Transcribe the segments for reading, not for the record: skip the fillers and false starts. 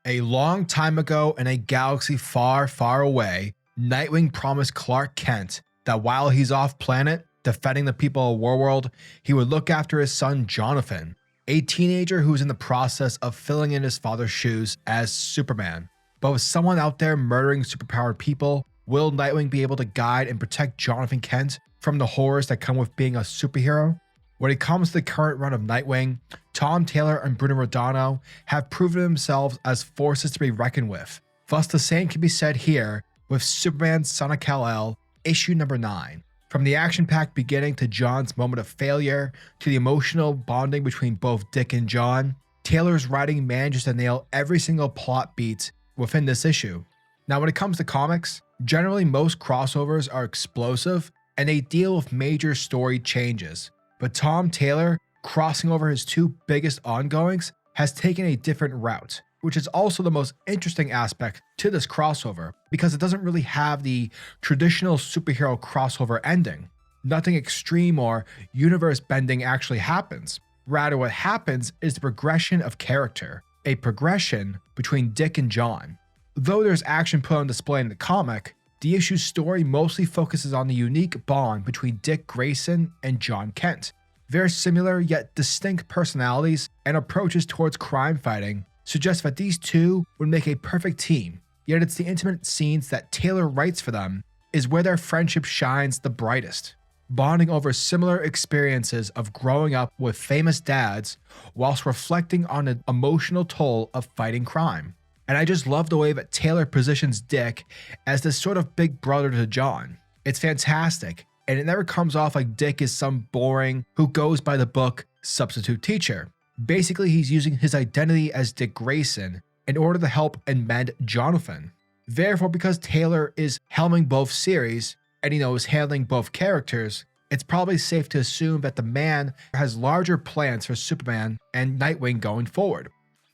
A long time ago in a galaxy far, far away, Nightwing promised Clark Kent that while he's off planet defending the people of Warworld, he would look after his son Jonathan, a teenager who's in the process of filling in his father's shoes as Superman. But with someone out there murdering superpowered people, will Nightwing be able to guide and protect Jonathan Kent from the horrors that come with being a superhero? When it comes to the current run of Nightwing, Tom Taylor and Bruno Redondo have proven themselves as forces to be reckoned with. Thus, the same can be said here with Superman Son of Kal-El, issue number 9. From the action-packed beginning to John's moment of failure, to the emotional bonding between both Dick and John, Taylor's writing manages to nail every single plot beat within this issue. Now, when it comes to comics, generally most crossovers are explosive and they deal with major story changes. But Tom Taylor, crossing over his two biggest ongoings, has taken a different route, which is also the most interesting aspect to this crossover, because it doesn't really have the traditional superhero crossover ending. Nothing extreme or universe bending actually happens. Rather, what happens is the progression of character, a progression between Dick and John. Though there's action put on display in the comic, the issue's story mostly focuses on the unique bond between Dick Grayson and John Kent. Very similar yet distinct personalities and approaches towards crime fighting suggest that these two would make a perfect team, yet it's the intimate scenes that Taylor writes for them is where their friendship shines the brightest, bonding over similar experiences of growing up with famous dads whilst reflecting on the emotional toll of fighting crime. And I just love the way that Taylor positions Dick as this sort of big brother to John. It's fantastic, and it never comes off like Dick is some boring, who goes by the book, substitute teacher. Basically, he's using his identity as Dick Grayson in order to help and mend Jonathan. Therefore, because Taylor is helming both series, and is handling both characters, it's probably safe to assume that the man has larger plans for Superman and Nightwing going forward.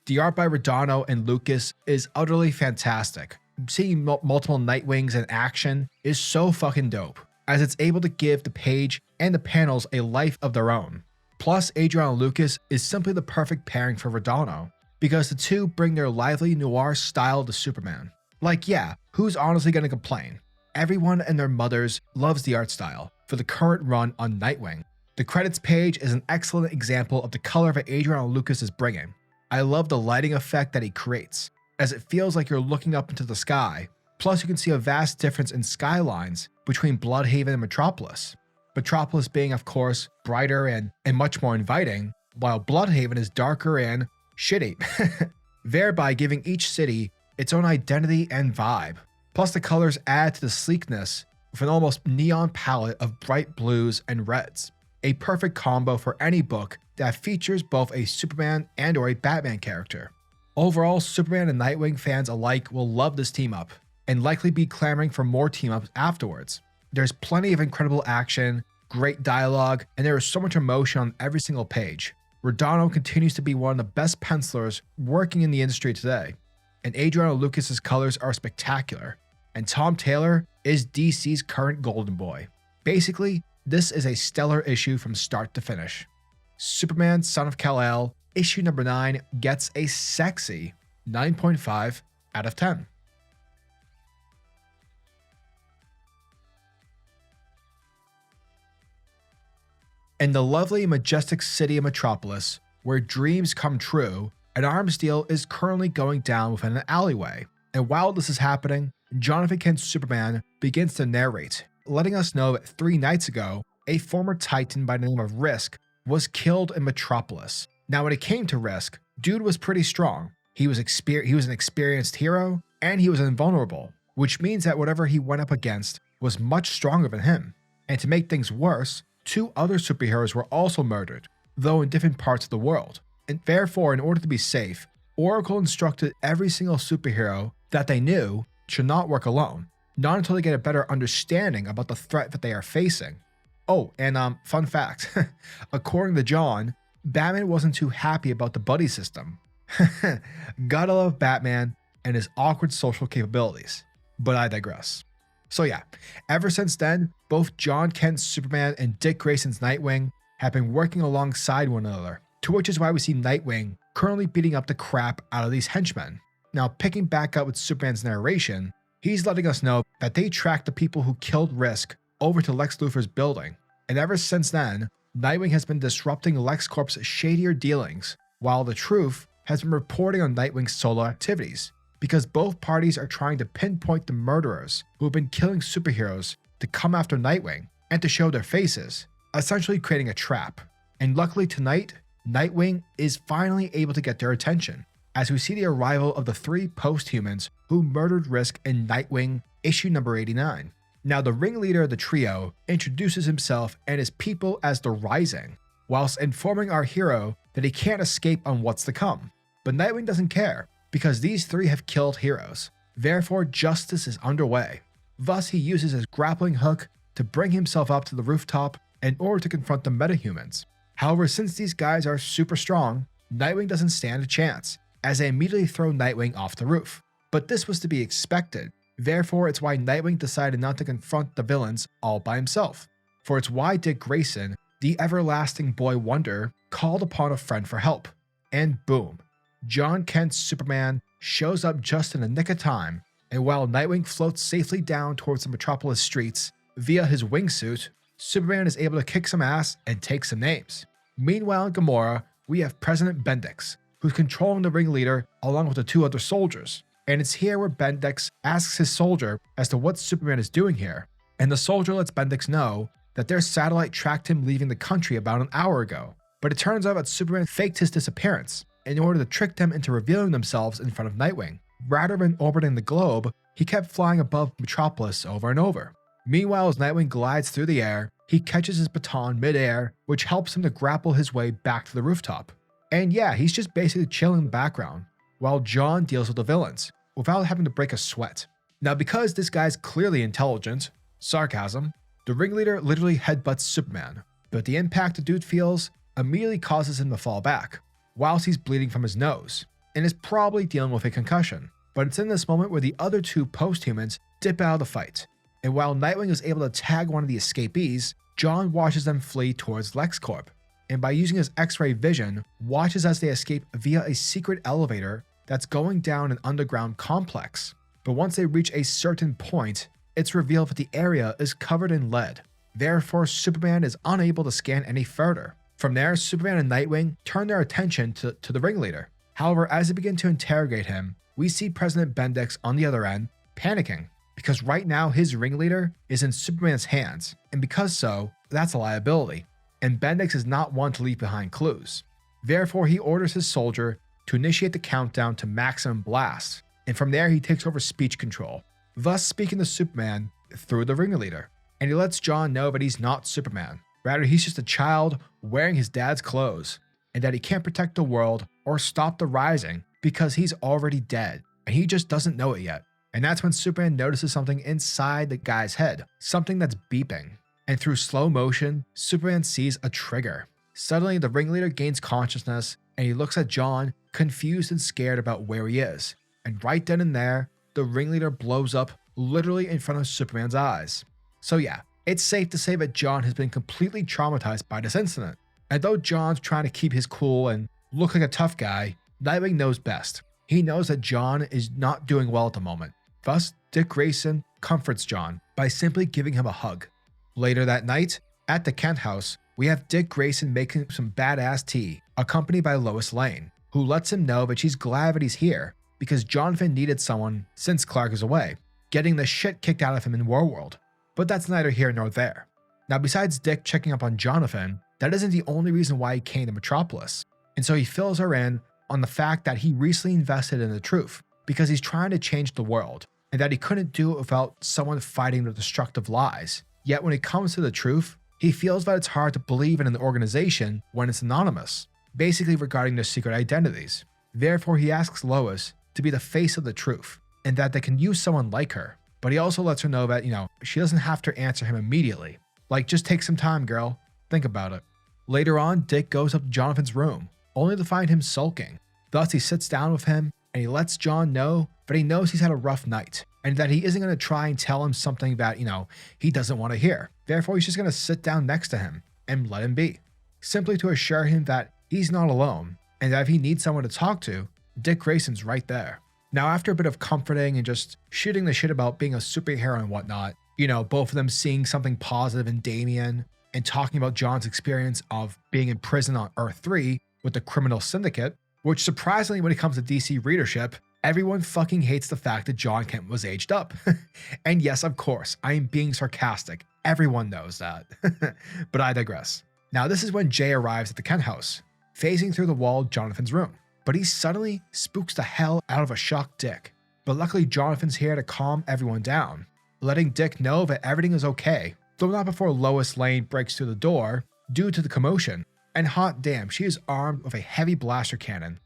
The art by Redondo and Lucas is utterly fantastic. Seeing multiple Nightwings in action is so fucking dope, as it's able to give the page and the panels a life of their own. Plus, Adriano Lucas is simply the perfect pairing for Redondo, because the two bring their lively noir style to Superman. Like, yeah, who's honestly gonna complain? Everyone and their mothers loves the art style for the current run on Nightwing. The credits page is an excellent example of the color that Adriano Lucas is bringing. I love the lighting effect that he creates, as it feels like you're looking up into the sky. Plus, you can see a vast difference in skylines between Bludhaven and Metropolis. Metropolis being, of course, brighter and much more inviting, while Bludhaven is darker and shitty, thereby giving each city its own identity and vibe. Plus, the colors add to the sleekness with an almost neon palette of bright blues and reds. A perfect combo for any book that features both a Superman and or a Batman character. Overall, Superman and Nightwing fans alike will love this team up, and likely be clamoring for more team ups afterwards. There's plenty of incredible action, great dialogue, and there is so much emotion on every single page. Redondo continues to be one of the best pencilers working in the industry today, and Adriano Lucas's colors are spectacular, and Tom Taylor is DC's current golden boy. Basically, this is a stellar issue from start to finish. Superman Son of Kal-El, issue number 9, gets a sexy 9.5 out of 10. In the lovely majestic city of Metropolis, where dreams come true, an arms deal is currently going down within an alleyway. And while this is happening, Jonathan Kent's Superman begins to narrate, letting us know that 3 nights ago, a former Titan by the name of Risk was killed in Metropolis. Now, when it came to Risk, dude was pretty strong. He was an experienced hero, and he was invulnerable, which means that whatever he went up against was much stronger than him. And to make things worse, 2 other superheroes were also murdered, though in different parts of the world. And therefore, in order to be safe, Oracle instructed every single superhero that they knew should not work alone, not until they get a better understanding about the threat that they are facing. Oh, and fun fact, according to John, Batman wasn't too happy about the buddy system. Gotta love Batman and his awkward social capabilities, but I digress. So yeah, ever since then, both John Kent's Superman and Dick Grayson's Nightwing have been working alongside one another, to which is why we see Nightwing currently beating up the crap out of these henchmen. Now, picking back up with Superman's narration, he's letting us know that they tracked the people who killed Risk over to Lex Luthor's building, and ever since then, Nightwing has been disrupting LexCorp's shadier dealings, while the Truth has been reporting on Nightwing's solo activities, because both parties are trying to pinpoint the murderers who have been killing superheroes to come after Nightwing and to show their faces, essentially creating a trap. And luckily tonight, Nightwing is finally able to get their attention, as we see the arrival of the 3 post-humans who murdered Risk in Nightwing issue number 89. Now, the ringleader of the trio introduces himself and his people as the Rising, whilst informing our hero that he can't escape on what's to come. But Nightwing doesn't care, because these 3 have killed heroes. Therefore, justice is underway. Thus, he uses his grappling hook to bring himself up to the rooftop in order to confront the metahumans. However, since these guys are super strong, Nightwing doesn't stand a chance, as they immediately throw Nightwing off the roof. But this was to be expected. Therefore, it's why Nightwing decided not to confront the villains all by himself. For it's why Dick Grayson, the everlasting boy wonder, called upon a friend for help. And boom, John Kent's Superman shows up just in the nick of time, and while Nightwing floats safely down towards the Metropolis streets via his wingsuit, Superman is able to kick some ass and take some names. Meanwhile in Gamora, we have President Bendix, who's controlling the ringleader along with the 2 other soldiers. And it's here where Bendix asks his soldier as to what Superman is doing here, and the soldier lets Bendix know that their satellite tracked him leaving the country about an hour ago. But it turns out that Superman faked his disappearance in order to trick them into revealing themselves in front of Nightwing. Rather than orbiting the globe, he kept flying above Metropolis over and over. Meanwhile, as Nightwing glides through the air, he catches his baton mid-air, which helps him to grapple his way back to the rooftop. And yeah, he's just basically chilling in the background, while John deals with the villains, without having to break a sweat. Now, because this guy's clearly intelligent, sarcasm, the ringleader literally headbutts Superman, but the impact the dude feels immediately causes him to fall back, whilst he's bleeding from his nose, and is probably dealing with a concussion. But it's in this moment where the other 2 post-humans dip out of the fight, and while Nightwing is able to tag one of the escapees, John watches them flee towards LexCorp, and by using his X-ray vision, watches as they escape via a secret elevator that's going down an underground complex. But once they reach a certain point, it's revealed that the area is covered in lead. Therefore, Superman is unable to scan any further. From there, Superman and Nightwing turn their attention to the ringleader. However, as they begin to interrogate him, we see President Bendix on the other end panicking, because right now his ringleader is in Superman's hands, and because so, that's a liability. And Bendix is not one to leave behind clues. Therefore, he orders his soldier to initiate the countdown to maximum blast, and from there he takes over speech control, thus speaking to Superman through the ringleader. And he lets John know that he's not Superman. Rather, he's just a child wearing his dad's clothes, and that he can't protect the world or stop the Rising because he's already dead, and he just doesn't know it yet. And that's when Superman notices something inside the guy's head, something that's beeping. And through slow motion, Superman sees a trigger. Suddenly, the ringleader gains consciousness, and he looks at John, confused and scared about where he is. And right then and there, the ringleader blows up literally in front of Superman's eyes. So yeah, it's safe to say that John has been completely traumatized by this incident. And though John's trying to keep his cool and look like a tough guy, Nightwing knows best. He knows that John is not doing well at the moment. Thus, Dick Grayson comforts John by simply giving him a hug. Later that night, at the Kent house, we have Dick Grayson making some badass tea, accompanied by Lois Lane, who lets him know that she's glad that he's here because Jonathan needed someone since Clark is away, getting the shit kicked out of him in Warworld. But that's neither here nor there. Now, besides Dick checking up on Jonathan, that isn't the only reason why he came to Metropolis. And so he fills her in on the fact that he recently invested in the truth because he's trying to change the world, and that he couldn't do it without someone fighting the destructive lies. Yet when it comes to the truth, he feels that it's hard to believe in an organization when it's anonymous, basically regarding their secret identities. Therefore, he asks Lois to be the face of the truth, and that they can use someone like her. But he also lets her know that, she doesn't have to answer him immediately. Like, just take some time, girl. Think about it. Later on, Dick goes up to Jonathan's room, only to find him sulking. Thus, he sits down with him, and he lets John know that he knows he's had a rough night, and that he isn't going to try and tell him something that, he doesn't want to hear. Therefore, he's just going to sit down next to him and let him be, simply to assure him that he's not alone, and that if he needs someone to talk to, Dick Grayson's right there. Now, after a bit of comforting and just shooting the shit about being a superhero and whatnot, both of them seeing something positive in Damian and talking about John's experience of being in prison on Earth 3 with the criminal syndicate, which surprisingly, when it comes to DC readership, everyone fucking hates the fact that John Kent was aged up. And yes, of course, I am being sarcastic. Everyone knows that. But I digress. Now, this is when Jay arrives at the Kent house, phasing through the wall of Jonathan's room. But he suddenly spooks the hell out of a shocked Dick. But luckily, Jonathan's here to calm everyone down, letting Dick know that everything is okay, though not before Lois Lane breaks through the door due to the commotion. And hot damn, she is armed with a heavy blaster cannon.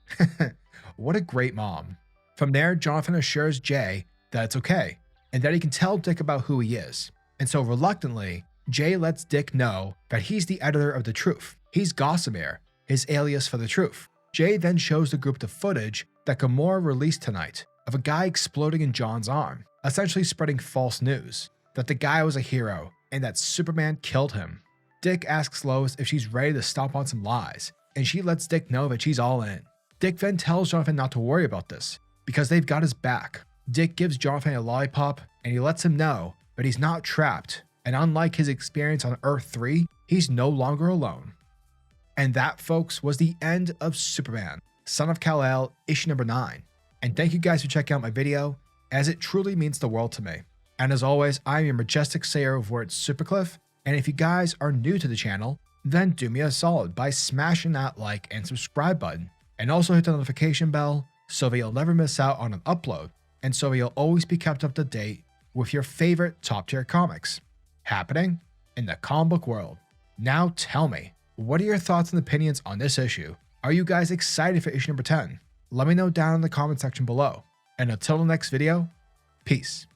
What a great mom. From there, Jonathan assures Jay that it's okay, and that he can tell Dick about who he is. And so reluctantly, Jay lets Dick know that he's the editor of The Truth. He's Gossamer, his alias for The Truth. Jay then shows the group the footage that Gamora released tonight of a guy exploding in John's arm, essentially spreading false news, that the guy was a hero, and that Superman killed him. Dick asks Lois if she's ready to stomp on some lies, and she lets Dick know that she's all in. Dick then tells Jonathan not to worry about this, because they've got his back. Dick gives Jonathan a lollipop, and he lets him know that he's not trapped, and unlike his experience on Earth 3, he's no longer alone. And that, folks, was the end of Superman, Son of Kal-El, issue number 9. And thank you guys for checking out my video, as it truly means the world to me. And as always, I'm your majestic sayer of words, SuperCliff, and if you guys are new to the channel, then do me a solid by smashing that like and subscribe button, and also hit the notification bell so that you'll never miss out on an upload, and so you'll always be kept up to date with your favorite top tier comics happening in the comic book world. Now tell me, what are your thoughts and opinions on this issue? Are you guys excited for issue number 10? Let me know down in the comment section below. And until the next video, peace.